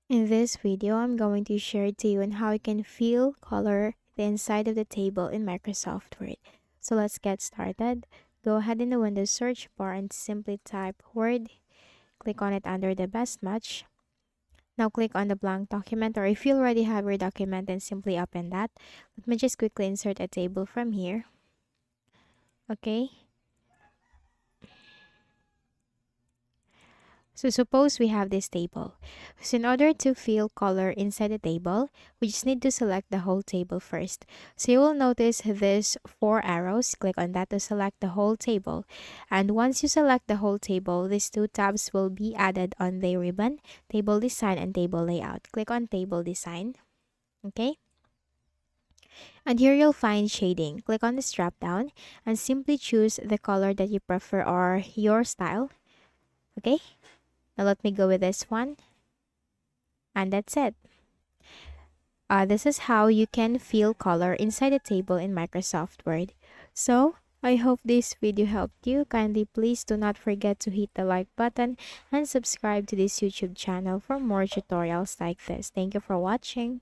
In this video, I'm going to share to you on how you can fill color the inside of the table in Microsoft Word. So let's get started. Go ahead in the Windows search bar and simply type Word. Click on it under the best match. Now click on the blank document, or if you already have your document, then simply open that. Let me just quickly insert a table from here. Okay. So suppose we have this table. So in order to fill color inside the table, we just need to select the whole table first. So you will notice these four arrows. Click on that to select the whole table. And once you select the whole table, these two tabs will be added on the ribbon, Table Design and Table Layout. Click on Table Design. Okay. And here you'll find shading. Click on this drop down and simply choose the color that you prefer or your style. Okay. Now let me go with this one. And that's it. This is how you can fill color inside a table in Microsoft Word. So, I hope this video helped you. Kindly please do not forget to hit the like button and subscribe to this YouTube channel for more tutorials like this. Thank you for watching.